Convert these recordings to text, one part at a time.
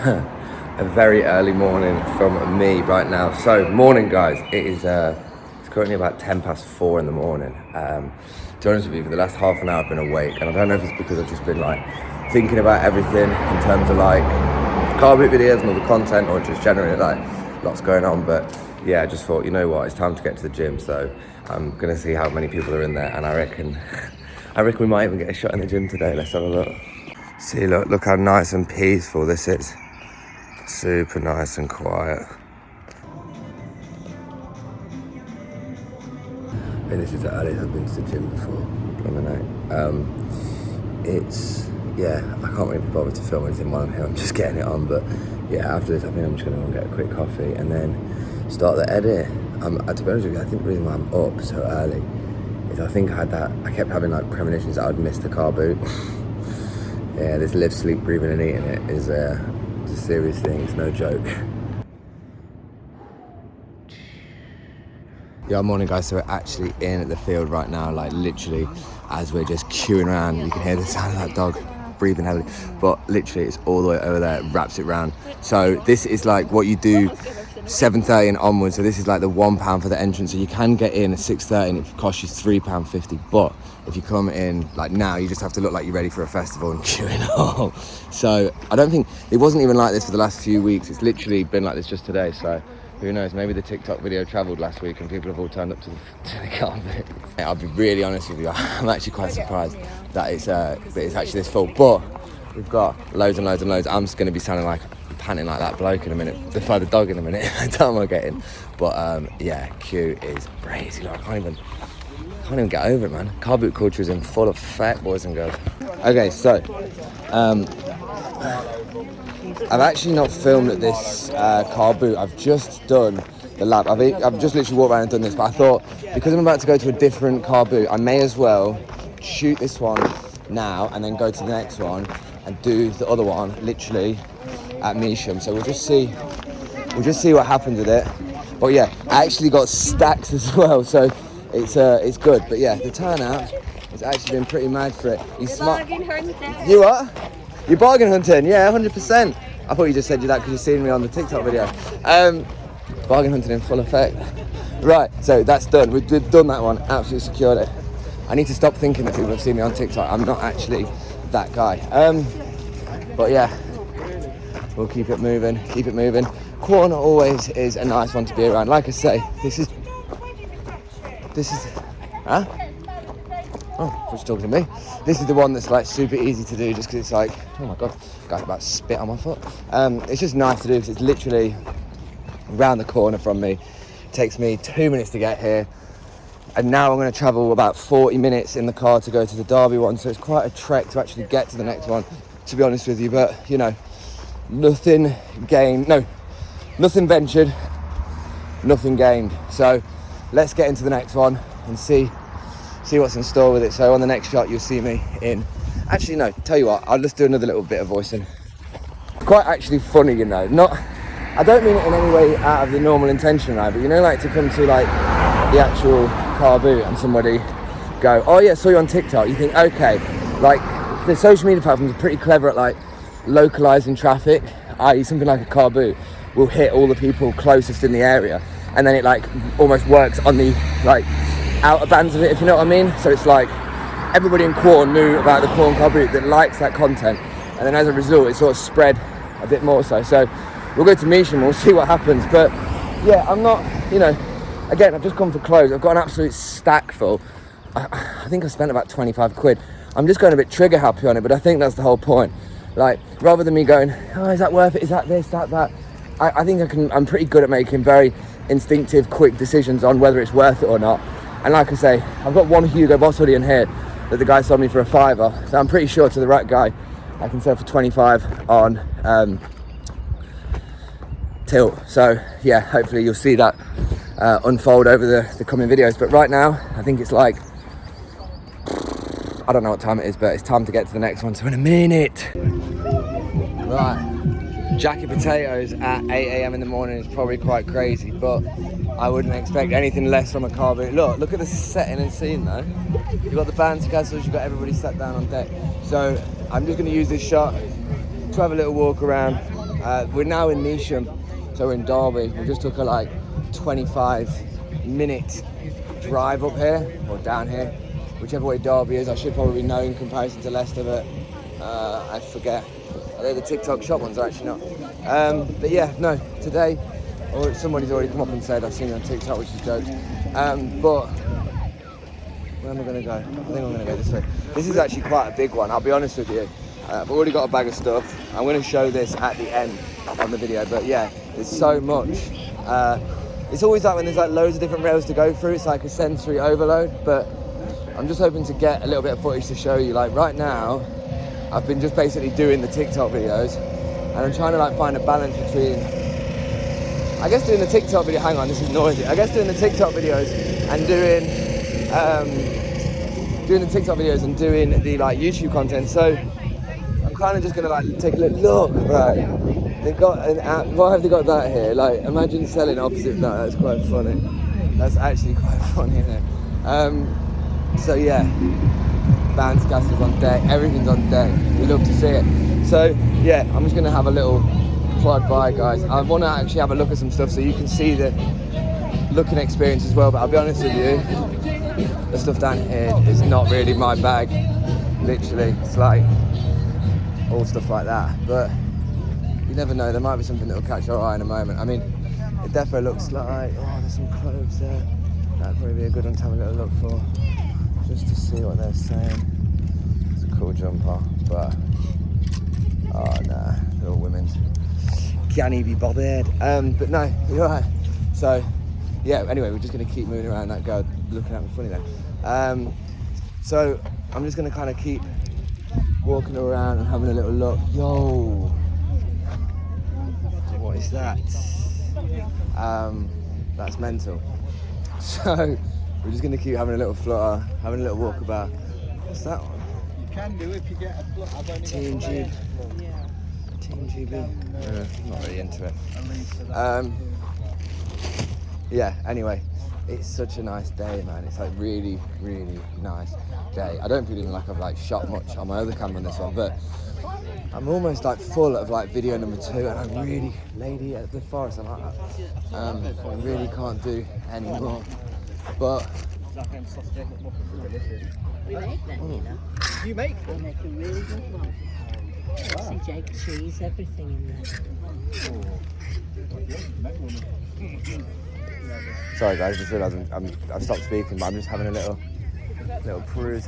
a very early morning from me right now. So, morning guys, it's currently about 4:10 in the morning. To be honest with you, for the last half an hour I've been awake, and I don't know if it's because I've just been like thinking about everything in terms of like car boot videos and all the content, or just generally like lots going on. But yeah, I just thought, you know what, it's time to get to the gym, so I'm gonna see how many people are in there, and I reckon we might even get a shot in the gym today. Let's have a look. See, look how nice and peaceful this is. Super nice and quiet. I mean, this is the earliest I've been to the gym before on the night. It's, yeah, I can't really be bothered to film anything while I'm here. I'm just getting it on, but yeah, after this I think I'm just gonna go and get a quick coffee and then start the edit. To be honest with you, I think the reason why I'm up so early is I think I kept having like premonitions that I'd miss the car boot. Yeah, this live, sleep, breathing and eating it is a serious thing, it's no joke. Yeah, morning guys, so we're actually in at the field right now, like literally as we're just queuing around, you can hear the sound of that dog breathing heavily, but literally it's all the way over there, it wraps it round. So this is like what you do 7:30 and onwards, so this is like the £1 for the entrance, so you can get in at 6:30 and it costs you £3.50, but if you come in like now, you just have to look like you're ready for a festival and queue it all. So I don't think, it wasn't even like this for the last few weeks, it's literally been like this just today, so who knows, maybe the TikTok video travelled last week and people have all turned up to the carpet. I'll be really honest with you, I'm actually quite surprised that it's actually this full, but we've got loads and loads and loads. I'm just going to be sounding like, panting like that bloke in a minute, the dog in a minute, by the time I get in. But yeah, queue is crazy, like, I can't even get over it, man. Car boot culture is in full effect, boys and girls. Okay, so I've actually not filmed at this car boot. I've just done the lap. I've just literally walked around and done this, but I thought because I'm about to go to a different car boot, I may as well shoot this one now and then go to the next one and do the other one literally at Measham. So we'll just see what happens with it. But yeah, I actually got stacks as well, so it's good. But yeah, the turnout has actually been pretty mad for it. Bargain hunting. You what? You're bargain hunting? Yeah, 100%. I thought you just said that because you've seen me on the TikTok video. Bargain hunting in full effect. Right, so that's done. We've done that one, absolutely secured it. I need to stop thinking that people have seen me on TikTok. I'm not actually that guy. But yeah, we'll keep it moving. Corner always is a nice one to be around. Like I say, this is, huh? Oh, just talking to me. This is the one that's like super easy to do just because it's like, oh my God, got about to spit on my foot. It's just nice to do because it's literally around the corner from me. It takes me 2 minutes to get here. And now I'm going to travel about 40 minutes in the car to go to the Derby one. So it's quite a trek to actually get to the next one, to be honest with you. But, you know, nothing ventured, nothing gained. So let's get into the next one and see what's in store with it. So on the next shot, you'll see me in... Actually, no, tell you what, I'll just do another little bit of voicing. Quite actually funny, you know. I don't mean it in any way out of the normal intention, right? But you know, like to come to like the actual car boot and somebody go, oh yeah, saw you on TikTok. You think, okay, like the social media platforms are pretty clever at like localizing traffic, i.e. something like a car boot will hit all the people closest in the area. And then it like almost works on the like outer bands of it, if you know what I mean. So it's like everybody in Quorn knew about the Quorn car boot that likes that content, and then as a result it sort of spread a bit more so we'll go to Measham, we'll see what happens. But yeah, I'm not, you know, again, I've just come for clothes. I've got an absolute stack full. I think I spent about 25 quid. I'm just going a bit trigger happy on it, but I think that's the whole point. Like, rather than me going, oh, is that worth it, is that this, that, I think I'm pretty good at making very instinctive, quick decisions on whether it's worth it or not. And like I say, I've got one Hugo Boss hoodie in here that the guy sold me for £5, so I'm pretty sure to the right guy I can sell for 25 on Tilt. So yeah, hopefully you'll see that unfold over the coming videos. But right now, I think it's like, I don't know what time it is, but it's time to get to the next one. So in a minute. Right. Jacket potatoes at 8 a.m. in the morning is probably quite crazy, but I wouldn't expect anything less from a car boot. Look at the setting and scene though. You've got the bouncy castles, you've got everybody sat down on deck. So I'm just going to use this shot to have a little walk around, We're now in Neasham, so we're in Derby. We just took a like 25-minute drive up here, or down here, whichever way Derby is. I should probably know in comparison to Leicester, but I forget. Are they the TikTok shop ones? Are actually not. But yeah, no, today, or somebody's already come up and said I've seen it on TikTok, which is jokes. But where am I going to go? I think I'm going to go this way. This is actually quite a big one, I'll be honest with you. I've already got a bag of stuff. I'm going to show this at the end on the video, but yeah, there's so much. It's always like when there's like loads of different rails to go through, it's like a sensory overload, but I'm just hoping to get a little bit of footage to show you. Like right now, I've been just basically doing the TikTok videos, and I'm trying to like find a balance between, I guess doing the TikTok video, hang on, this is noisy. I guess doing the TikTok videos and doing the TikTok videos and doing the like YouTube content. So I'm kind of just gonna like take a look, right? They've got an app. Why have they got that here? Like, imagine selling opposite that. That's quite funny. That's actually quite funny, isn't it? So yeah, bounce castles on deck. Everything's on deck. We love to see it. So yeah, I'm just gonna have a little plod by, guys. I want to actually have a look at some stuff so you can see the looking experience as well. But I'll be honest with you, the stuff down here is not really my bag. Literally, it's like all stuff like that. But you never know, there might be something that will catch our eye in a moment. I mean, it definitely looks like, oh, there's some clothes there. That'd probably be a good one to have a little look for, just to see what they're saying. It's a cool jumper, but oh nah, they're all women's. Can't even be bothered. But no, you're right. So yeah, anyway, we're just gonna keep moving around. That girl looking at me funny then. So I'm just gonna kind of keep walking around and having a little look. Yo, what is that? That's mental. So we're just gonna keep having a little flutter, having a little walk about. What's that one? You can do if you get a flutter. TNG. TNGB. Not really into it. Yeah, anyway, it's such a nice day, man. It's like really, really nice day. I don't feel even like I've like shot much on my other camera on this one, but I'm almost like full of like video number 2, and I'm really lady at the forest. I'm like that. I really can't do any more. But we make them, you know. You make them? We make a really good one. See egg, cheese, everything in there. sorry guys, just realised I've stopped speaking, but I'm just having a little peruse.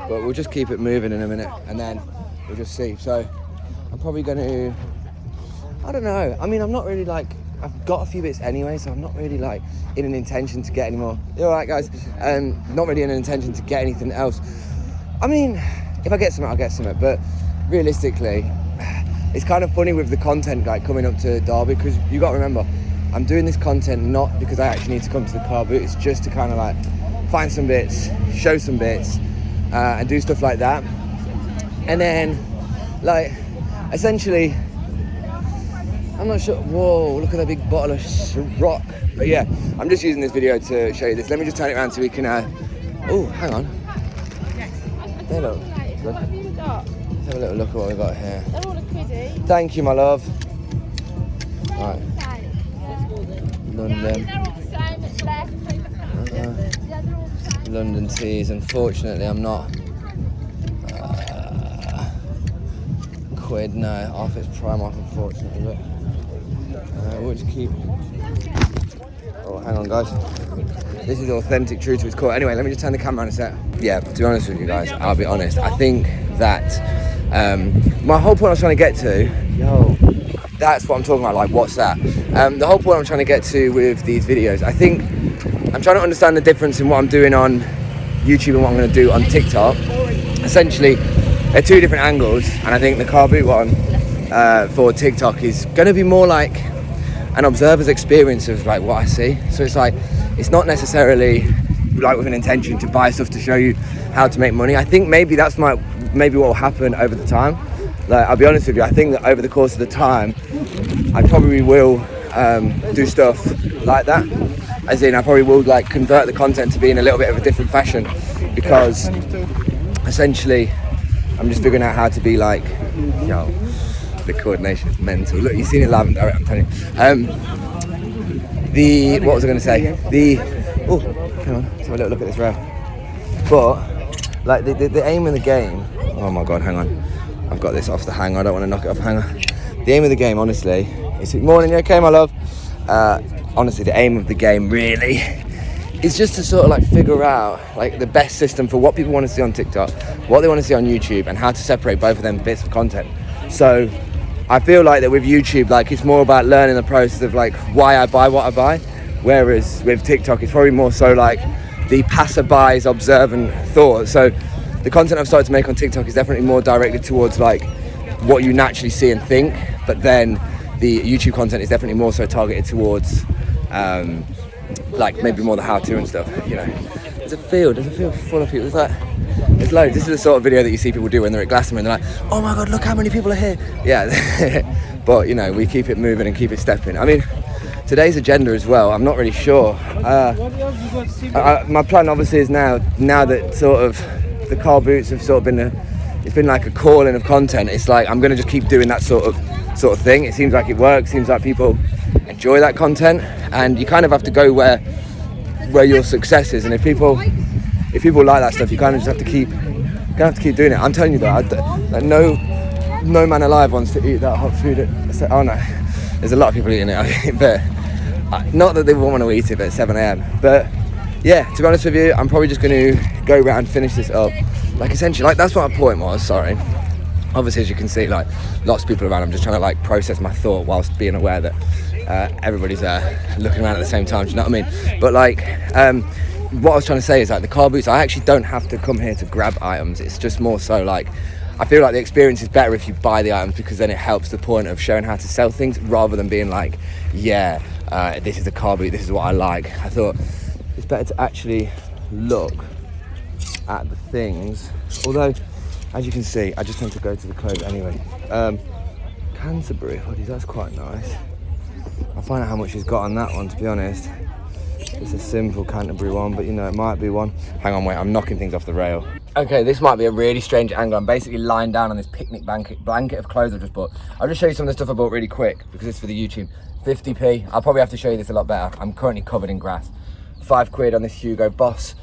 But we'll just keep it moving in a minute, and then we'll just see. So I'm probably going to, I don't know. I mean, I'm not really like, I've got a few bits anyway, so I'm not really like in an intention to get any more. You all right, guys? Not really in an intention to get anything else. I mean, if I get something, I'll get something. But realistically, it's kind of funny with the content like coming up to Derby, because you got to remember, I'm doing this content not because I actually need to come to the car boot. It's just to kind of like find some bits, show some bits, and do stuff like that. And then, like, essentially, I'm not sure. Whoa, look at that big bottle of rock. But yeah, I'm just using this video to show you this. Let me just turn it around so we can. Oh, hang on. They look good. What have you got? Let's have a little look at what we've got here. They're all a quiddy. Thank you, my love. Right, London. They're all the same. It's left. Yeah, they're all the same. London teas. Unfortunately, I'm not. Quid, no, off its prime off, unfortunately, but we'll just keep. Oh, hang on, guys. This is authentic, true to its core. Anyway, let me just turn the camera on a sec. Yeah, to be honest with you guys, I'll be honest. I think that my whole point I was trying to get to, that's what I'm talking about, like, what's that? The whole point I'm trying to get to with these videos, I think I'm trying to understand the difference in what I'm doing on YouTube and what I'm going to do on TikTok. Essentially, they're two different angles, and I think the car boot one for TikTok is going to be more like an observer's experience of like what I see. So it's like, it's not necessarily like with an intention to buy stuff to show you how to make money. I think maybe that's maybe what will happen over the time. Like, I'll be honest with you, I think that over the course of the time, I probably will do stuff like that. As in, I probably will like convert the content to be in a little bit of a different fashion, because essentially, I'm just figuring out how to be like, yo, the coordination is mental. Look, you've seen it live and direct, I'm telling you. What was I going to say? Oh, hang on, let's have a little look at this rail. But, like, the aim of the game, oh my God, hang on. I've got this off the hanger, I don't want to knock it off the hanger. The aim of the game, honestly, is, morning, you okay, my love? Honestly, the aim of the game, really, is just to sort of like figure out like the best system for what people want to see on TikTok, what they want to see on YouTube, and how to separate both of them bits of content. So I feel like that with YouTube, like it's more about learning the process of like why I buy what I buy, whereas with TikTok it's probably more so like the passerby's observant thought. So the content I've started to make on TikTok is definitely more directed towards like what you naturally see and think, but then the YouTube content is definitely more so targeted towards like maybe more the how-to and stuff, you know. There's a field full of people. There's loads. This is the sort of video that you see people do when they're at Glastonbury and they're like, oh my God, look how many people are here. Yeah, but you know, we keep it moving and keep it stepping. I mean, today's agenda as well, I'm not really sure. My plan obviously is now that sort of the car boots have sort of been it's been like a calling of content. It's like I'm going to just keep doing that sort of thing. It seems like it works. Seems like people enjoy that content, and you kind of have to go where your success is. And if people like that stuff, you kind of just have to keep doing it. I'm telling you that no man alive wants to eat that hot food oh no, there's a lot of people eating it, but not that they won't want to eat it at 7 a.m. But yeah, to be honest with you, I'm probably just going to go around, finish this up, like essentially, like that's what my point was. Sorry. Obviously, as you can see, like lots of people around, I'm just trying to like process my thought whilst being aware that everybody's looking around at the same time. Do you know what I mean? But like, what I was trying to say is like the car boots, I actually don't have to come here to grab items. It's just more so like, I feel like the experience is better if you buy the items, because then it helps the point of showing how to sell things rather than being like, yeah, this is a car boot, this is what I like. I thought it's better to actually look at the things, although as you can see, I just tend to go to the clothes anyway. Canterbury hoodies, that's quite nice. I'll find out how much he's got on that one, to be honest. It's a simple Canterbury one, but you know, it might be one. Hang on, wait, I'm knocking things off the rail. Okay, this might be a really strange angle. I'm basically lying down on this picnic blanket of clothes I've just bought. I'll just show you some of the stuff I bought really quick, because it's for the YouTube. 50p, I'll probably have to show you this a lot better. I'm currently covered in grass. £5 on this Hugo Boss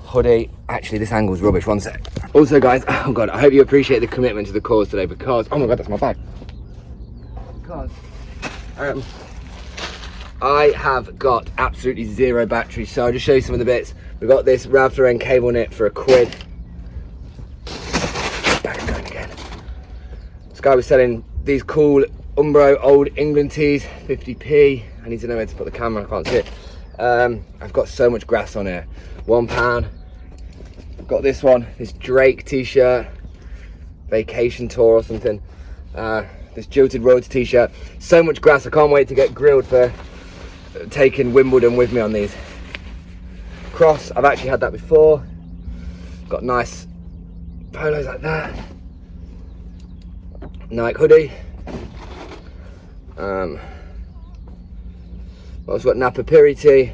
hoodie. Actually, this angle's rubbish, one sec. Also guys, oh God, I hope you appreciate the commitment to the cause today, because, oh my God, that's my bag. Because, I have got absolutely zero battery, so I'll just show you some of the bits. We've got this Ralph Lauren cable knit for £1. Back and going again. This guy was selling these cool Umbro Old England tees, 50p. I need to know where to put the camera, I can't see it. I've got so much grass on here. £1. I've got this one, this Drake t-shirt, vacation tour or something. This Jilted Roads t-shirt. So much grass, I can't wait to get grilled for taking Wimbledon with me on these. Cross, I've actually had that before. Got nice polos like that. Nike hoodie. I've also got Napa Piri tee.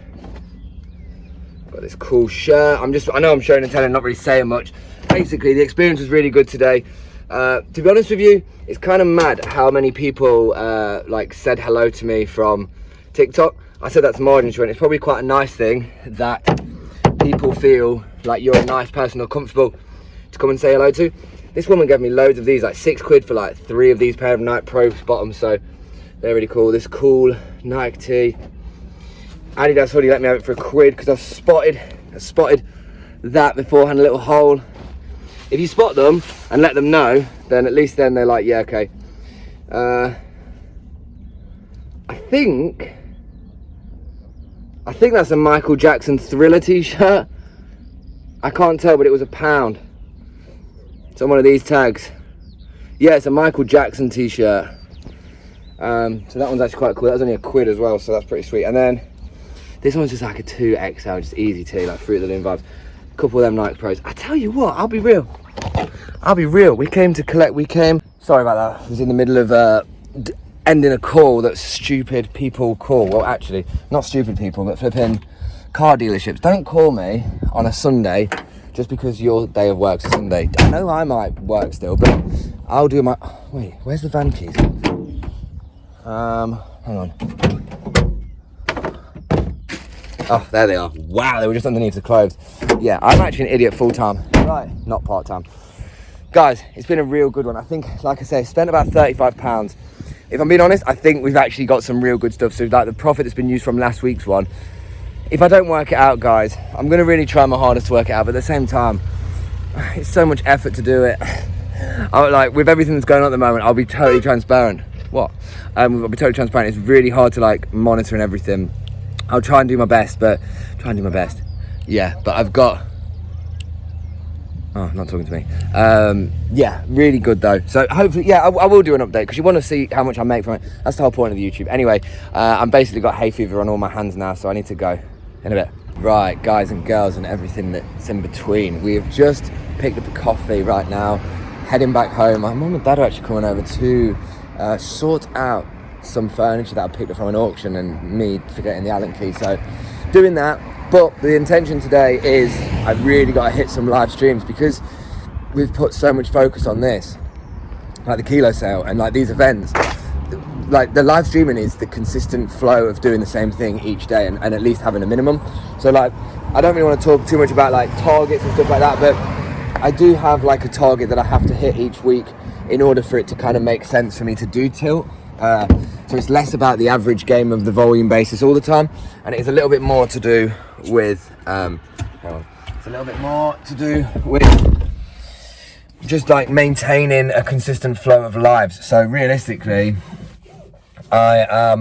Got this cool shirt. I know I'm showing and telling, not really saying much. Basically, the experience was really good today. To be honest with you, it's kind of mad how many people like said hello to me from TikTok. I said that to Martin, and it's probably quite a nice thing that people feel like you're a nice person or comfortable to come and say hello to. This woman gave me loads of these, like £6 for like 3 of these pair of Nike Pro bottoms, so they're really cool. This cool Nike tee. Adidas hoodie let me have it for £1 because I spotted that beforehand, a little hole. If you spot them and let them know, then at least then they're like, yeah, okay. I think that's a Michael Jackson Thriller t-shirt. I can't tell, but it was £1. It's on one of these tags. Yeah, it's a Michael Jackson t-shirt. So that one's actually quite cool. That was only £1 as well, so that's pretty sweet. And then this one's just like a 2XL, just easy tee, like Fruit of the Loom vibes. A couple of them Nike Pros. I tell you what, I'll be real. We came to collect, sorry about that. I was in the middle of ending a call that stupid people call. Well, actually, not stupid people, but flipping car dealerships. Don't call me on a Sunday just because your day of work's Sunday. I know I might work still, but I'll do my... Wait, where's the van keys? Hang on. Oh, there they are. Wow, they were just underneath the clothes. Yeah, I'm actually an idiot full-time. Right, not part-time. Guys, it's been a real good one. I think, like I say, spent about £35. If I'm being honest, I think we've actually got some real good stuff. So like the profit that's been used from last week's one, if I don't work it out, guys, I'm going to really try my hardest to work it out. But at the same time, it's so much effort to do it. Like, with everything that's going on at the moment, I'll be totally transparent. What? I'll be totally transparent. It's really hard to like monitor and everything. I'll try and do my best, Yeah, but I've got... Oh, not talking to me. Yeah, really good though. So hopefully, yeah, I will do an update because you want to see how much I make from it. That's the whole point of the YouTube. Anyway, I'm basically got hay fever on all my hands now, so I need to go in a bit. Right, guys and girls and everything that's in between. We have just picked up a coffee right now, heading back home. My mum and dad are actually coming over to sort out some furniture that I picked up from an auction and me forgetting the Allen key. So doing that. But the intention today is I've really got to hit some live streams because we've put so much focus on this, like the kilo sale and like these events. Like the live streaming is the consistent flow of doing the same thing each day and at least having a minimum. So like, I don't really want to talk too much about like targets and stuff like that, but I do have like a target that I have to hit each week in order for it to kind of make sense for me to do tilt. So it's less about the average game of the volume basis all the time, and it's a little bit more to do with just like maintaining a consistent flow of lives. So realistically, I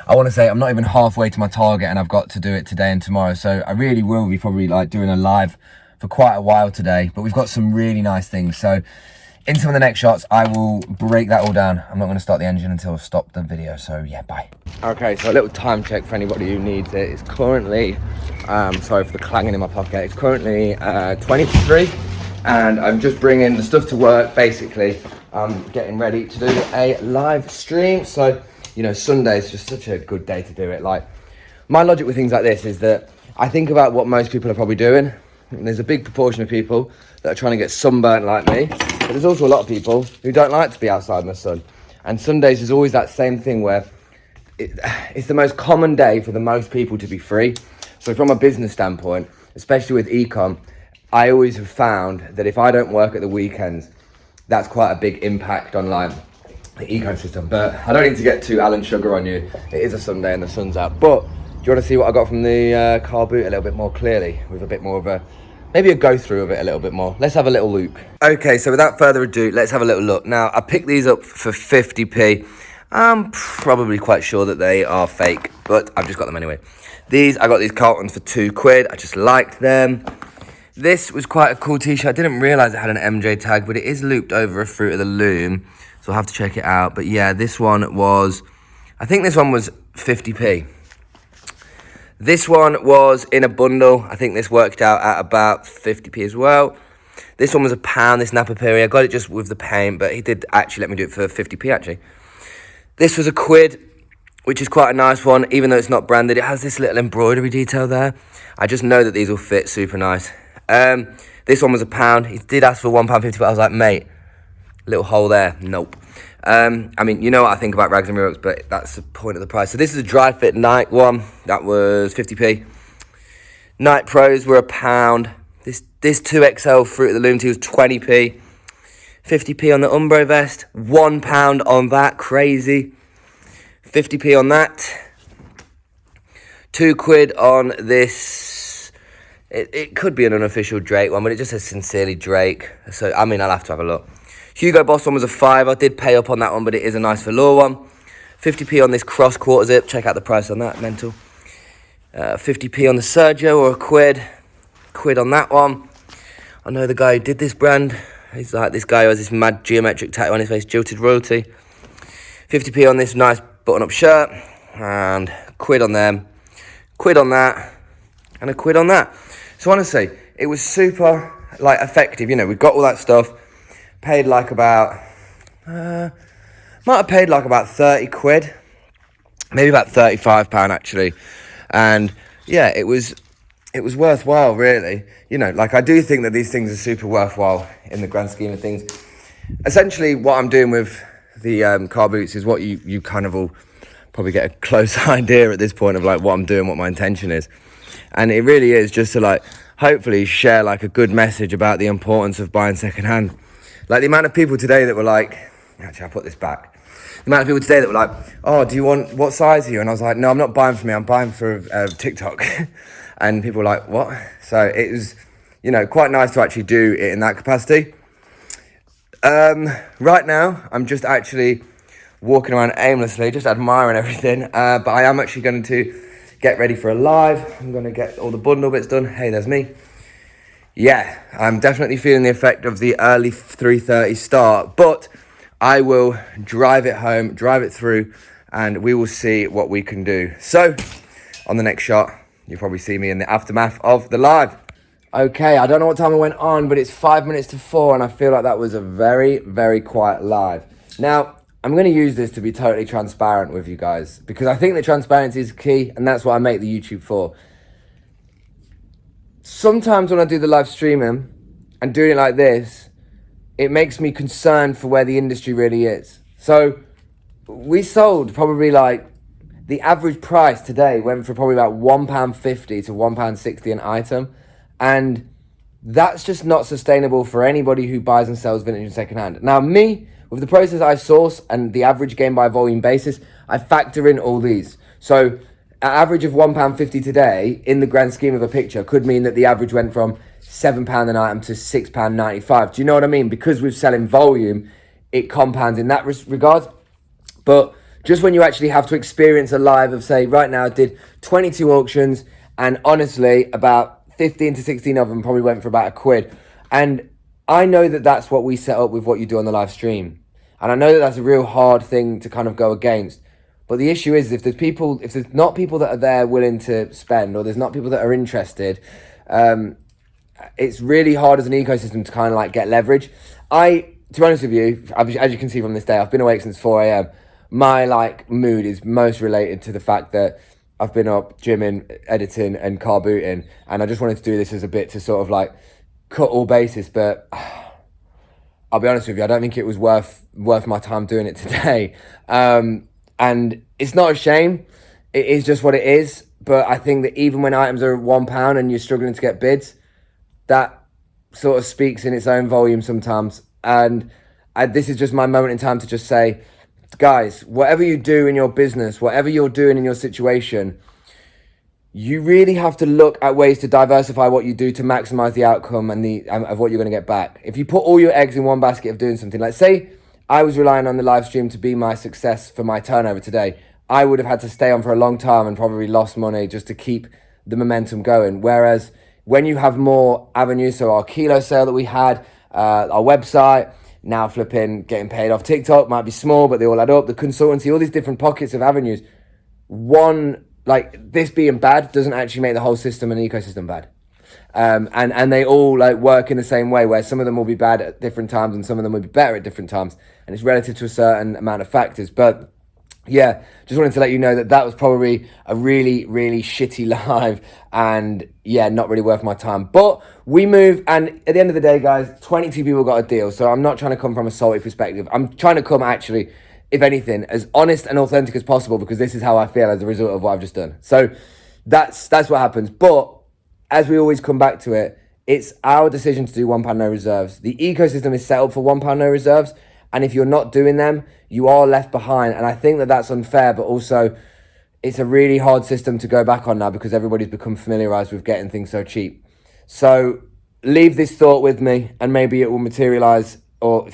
want to say I'm not even halfway to my target, and I've got to do it today and tomorrow. So I really will be probably like doing a live for quite a while today, but we've got some really nice things. So in some of the next shots, I will break that all down. I'm not going to start the engine until I've stopped the video, so yeah, bye. Okay, so a little time check for anybody who needs it. It's currently, sorry for the clanging in my pocket, it's currently 20 to 3, and I'm just bringing the stuff to work. Basically, I'm getting ready to do a live stream. So, you know, Sunday's just such a good day to do it. Like, my logic with things like this is that I think about what most people are probably doing, and there's a big proportion of people that are trying to get sunburnt like me, but there's also a lot of people who don't like to be outside in the sun. And Sundays is always that same thing where it's the most common day for the most people to be free. So from a business standpoint, especially with ecom, I always have found that if I don't work at the weekends, that's quite a big impact on like the ecosystem. But I don't need to get too Alan Sugar on you. It is a Sunday and the sun's out. But do you want to see what I got from the car boot a little bit more clearly, with a bit more of a, maybe a go through of it a little bit more? Let's have a little look. Okay, so without further ado, let's have a little look. Now, I picked these up for 50p. I'm probably quite sure that they are fake, but I've just got them anyway. I got these Carltons for £2. I just liked them. This was quite a cool t-shirt. I didn't realise it had an MJ tag, but it is looped over a Fruit of the Loom, so I'll have to check it out. But yeah, this one was, I think this one was 50p. This one was in a bundle. I think this worked out at about 50p as well. This one was £1, this Napa Peri. I got it just with the paint, but he did actually let me do it for 50p actually. This was £1, which is quite a nice one, even though it's not branded. It has this little embroidery detail there. I just know that these will fit super nice. This one was £1. He did ask for £1.50, but I was like, mate, little hole there, nope. I mean, you know what I think about rags and reels, but that's the point of the price. So this is a dry fit Nike one. That was 50p. Nike Pros were £1. This 2XL Fruit of the Loom tee was 20p. 50p on the Umbro vest. £1 on that. Crazy. 50p on that. £2 on this. It could be an unofficial Drake one, but it just says Sincerely Drake. So, I mean, I'll have to have a look. Hugo Boss one was £5. I did pay up on that one, but it is a nice velour one. 50p on this cross quarter zip. Check out the price on that, mental. 50p on the Sergio, or £1. £1 on that one. I know the guy who did this brand. He's like this guy who has this mad geometric tattoo on his face, Jilted Royalty. 50p on this nice button-up shirt. And £1 on them. £1 on that. And £1 on that. So honestly, it was super like effective. You know, we got all that stuff. Paid like about, might have paid like about £30, maybe about £35 actually. And yeah, it was it was worthwhile, really. You know, like I do think that these things are super worthwhile in the grand scheme of things. Essentially, what I'm doing with the car boots is what you kind of all probably get a close idea at this point of like what I'm doing, what my intention is. And it really is just to like hopefully share like a good message about the importance of buying secondhand. Like the amount of people today that were like, actually I'll put this back. The amount of people today that were like, oh, do you want, what size are you? And I was like, no, I'm not buying for me, I'm buying for TikTok. And people were like, what? So it was, you know, quite nice to actually do it in that capacity. Right now, I'm just actually walking around aimlessly, just admiring everything. But I am actually going to get ready for a live. I'm going to get all the bundle bits done. Hey, there's me. Yeah, I'm definitely feeling the effect of the early 3:30 start, but I will drive it home, drive it through, and we will see what we can do. So, on the next shot, you'll probably see me in the aftermath of the live. Okay, I don't know what time I went on, but it's 5 minutes to 4, and I feel like that was a very, very quiet live. Now, I'm going to use this to be totally transparent with you guys, because I think that transparency is key, and that's what I make the YouTube for. Sometimes when I do the live streaming and doing it like this, it makes me concerned for where the industry really is. So we sold probably like the average price today went for probably about £1.50 to £1.60 an item. And that's just not sustainable for anybody who buys and sells vintage and secondhand. Now me, with the process I source and the average gain by volume basis, I factor in all these. So an average of £1.50 today in the grand scheme of a picture could mean that the average went from £7 an item to £6.95. Do you know what I mean? Because we're selling volume, it compounds in that regard. But just when you actually have to experience a live of, say, right now I did 22 auctions, and honestly, about 15 to 16 of them probably went for about £1. And I know that that's what we set up with what you do on the live stream. And I know that that's a real hard thing to kind of go against. But the issue is if there's not people that are there willing to spend, or there's not people that are interested, it's really hard as an ecosystem to kind of like get leverage. To be honest with you, as you can see from this day, I've been awake since 4 a.m. My like mood is most related to the fact that I've been up gymming, editing and car booting, and I just wanted to do this as a bit to sort of like cut all bases. But I'll be honest with you, I don't think it was worth my time doing it today. And it's not a shame. It is just what it is. But I think that even when items are £1 and you're struggling to get bids, that sort of speaks in its own volume sometimes. And this is just my moment in time to just say, guys, whatever you do in your business, whatever you're doing in your situation, you really have to look at ways to diversify what you do to maximize the outcome and of what you're going to get back. If you put all your eggs in one basket of doing something, like say I was relying on the live stream to be my success for my turnover today, I would have had to stay on for a long time and probably lost money just to keep the momentum going. Whereas when you have more avenues, so our kilo sale that we had, our website, now flipping, getting paid off TikTok, might be small, but they all add up, the consultancy, all these different pockets of avenues. One, like this being bad doesn't actually make the whole system and ecosystem bad. And they all like work in the same way, where some of them will be bad at different times and some of them will be better at different times. And it's relative to a certain amount of factors. But yeah, just wanted to let you know that was probably a really, really shitty live, and yeah, not really worth my time. But we move, and at the end of the day, guys, 22 people got a deal. So I'm not trying to come from a salty perspective. I'm trying to come actually, if anything, as honest and authentic as possible, because this is how I feel as a result of what I've just done. So that's what happens. But as we always come back to it, it's our decision to do £1 no reserves. The ecosystem is set up for £1 no reserves. And if you're not doing them, you are left behind. And I think that that's unfair, but also it's a really hard system to go back on now because everybody's become familiarized with getting things so cheap. So leave this thought with me, and maybe it will materialize or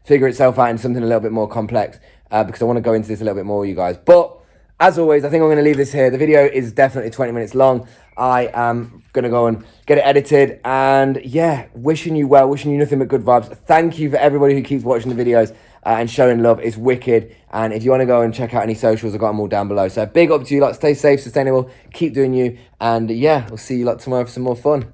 figure itself out in something a little bit more complex, because I want to go into this a little bit more with you guys. But as always, I think I'm going to leave this here. The video is definitely 20 minutes long. I am going to go and get it edited, and yeah, wishing you well, wishing you nothing but good vibes. Thank you for everybody who keeps watching the videos and showing love. It's wicked. And if you want to go and check out any socials, I've got them all down below. So big up to you lot. Stay safe, sustainable, keep doing you, and yeah, we'll see you lot tomorrow for some more fun.